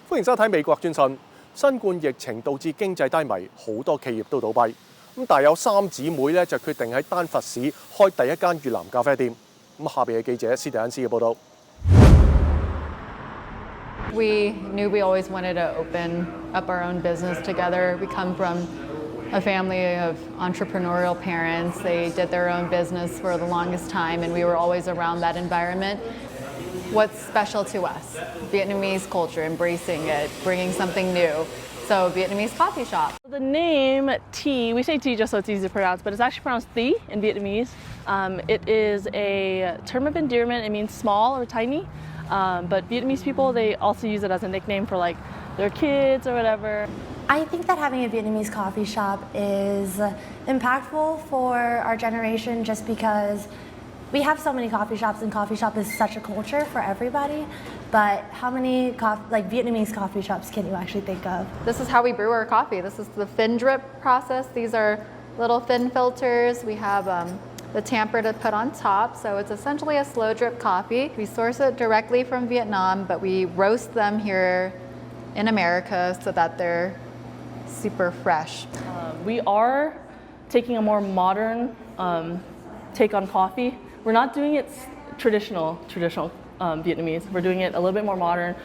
歡迎收睇美國專訊。新冠疫情導致經濟低迷，好多企業都倒閉。咁但係有3姊妹咧就決定喺丹佛市開第一間越南咖啡店。咁下邊嘅記者斯特恩斯嘅報導。We knew we always wanted to open up our own business together. We come from a family of entrepreneurial parents. They did their own business for the longest time, and we were always around that environment. What's special to us? Vietnamese culture, embracing it, bringing something new. So Vietnamese coffee shop. The name tea, we say tea just so it's easy to pronounce, but it's actually pronounced thi in Vietnamese. It is a term of endearment. It means small or tiny. But Vietnamese people, they also use it as a nickname for like their kids or whatever. I think that having a Vietnamese coffee shop is impactful for our generation just because we have so many coffee shops, and coffee shop is such a culture for everybody. But how many Vietnamese coffee shops can you actually think of? This is how we brew our coffee. This is the fin drip process. These are little fin filters. We have the tamper to put on top. So it's essentially a slow drip coffee. We source it directly from Vietnam, but we roast them here in America so that they're super fresh. We are taking a more modern take on coffee. We're not doing it traditional Vietnamese. We're doing it a little bit more modern,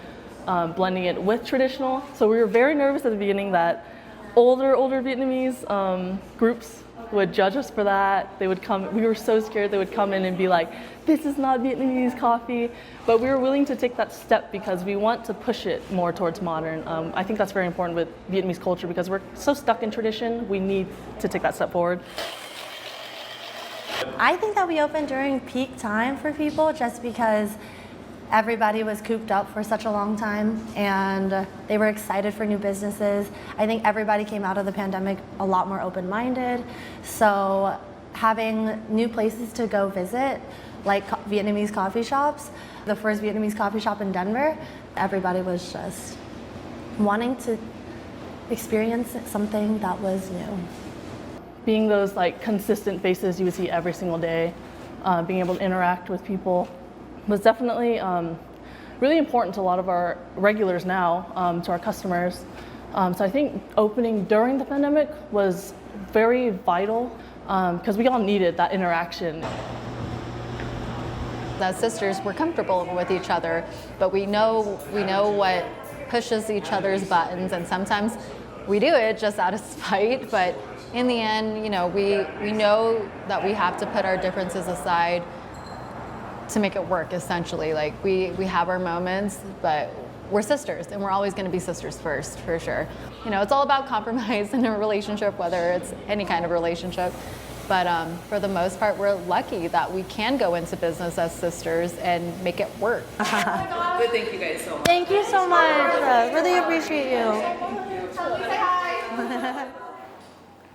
blending it with traditional. So we were very nervous at the beginning that older Vietnamese groups would judge us for that. They would come, we were so scared they would come in and be like, this is not Vietnamese coffee. But we were willing to take that step because we want to push it more towards modern. I think that's very important with Vietnamese culture because we're so stuck in tradition, we need to take that step forward. I think that we opened during peak time for people just because everybody was cooped up for such a long time and they were excited for new businesses. I think everybody came out of the pandemic a lot more open-minded. So having new places to go visit, like Vietnamese coffee shops, the first Vietnamese coffee shop in Denver, everybody was just wanting to experience something that was new. Being those like consistent faces you would see every single day, being able to interact with people was definitely really important to a lot of our regulars now, to our customers. So I think opening during the pandemic was very vital because we all needed that interaction. As sisters, we're comfortable with each other, but we know what pushes each other's buttons, and sometimes we do it just out of spite, but in the end, we know that we have to put our differences aside to make it work, essentially. Like we have our moments, but we're sisters, and we're always going to be sisters first, for sure. It's all about compromise in a relationship, whether it's any kind of relationship. But for the most part, we're lucky that we can go into business as sisters and make it work. But thank you guys so much. Thank you so much. Really appreciate you.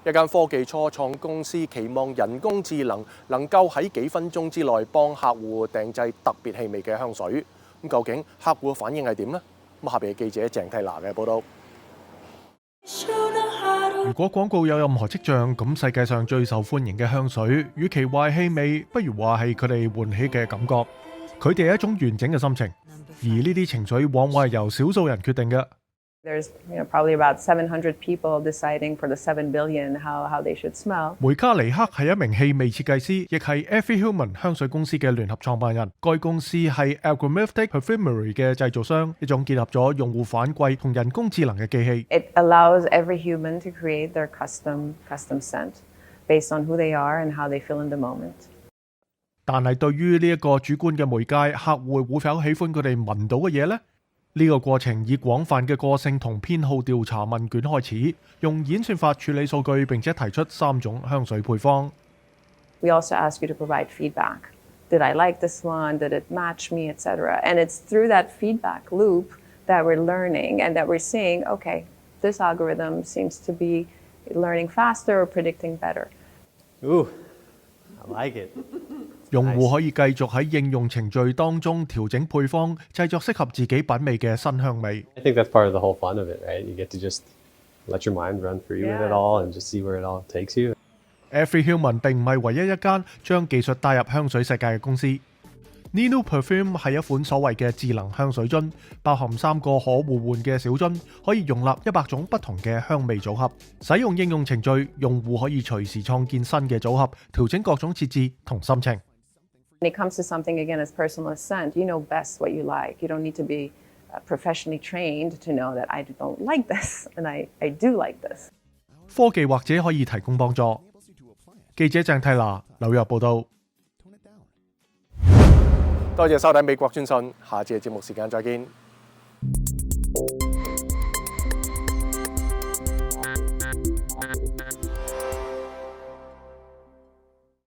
一間科技初創公司期望人工智能能夠喺幾分鐘之內幫客戶訂製特別氣味嘅香水。咁究竟客戶嘅反應係點呢？咁下邊嘅記者鄭蒂娜嘅報導。如果廣告有任何跡象，咁世界上最受歡迎嘅香水，與其話係氣味，不如話係佢哋喚起嘅感覺。佢哋係一種完整嘅心情，而呢啲情緒往往係由少數人決定嘅。There's probably about 700 people deciding for the 7 billion how they should smell. 梅卡尼克係一名氣味設計師，亦係 Every Human 香水公司嘅聯合創辦人。該公司係 Algorithmic Perfumery 嘅製造商，一種結合咗用戶反饋同人工智能嘅機器。It allows every human to create their custom scent based on who they are and how they feel in the moment. 但係對於呢一個主觀嘅媒介，客戶會否喜歡佢哋聞到嘅嘢呢？呢個過程以廣泛嘅個性同偏好調查問卷開始，用演算法處理數據，並且提出3種香水配方。We also ask you to provide feedback. Did I like this one? Did it match me, etc. And it's through that feedback loop that we're learning and that we're seeing, okay, this algorithm seems to be learning faster or predicting better. Ooh, I like it. 用戶可以繼續喺應用程序當中調整配方，製作適合自己品味嘅新香味。I think that's part of the whole fun of it, right? You get to just let your mind run free with it all and just see where it all takes you. Every Human 並唔係唯一一間將技術帶入香水世界嘅公司。Nino Perfume 係一款所謂嘅智能香水樽，包含3個可互換嘅小樽，可以容納100種不同嘅香味組合。使用應用程序，用戶可以隨時創建新嘅組合，調整各種設置同心情。When it comes to something again as personal as scent, you know best what you like. You don't need to be professionally trained to know that I don't like this and I do like this. 科技或者可以提供幫助。記者鄭蒂娜紐約報導。多謝收睇美國專訊，下次嘅節目時間再見。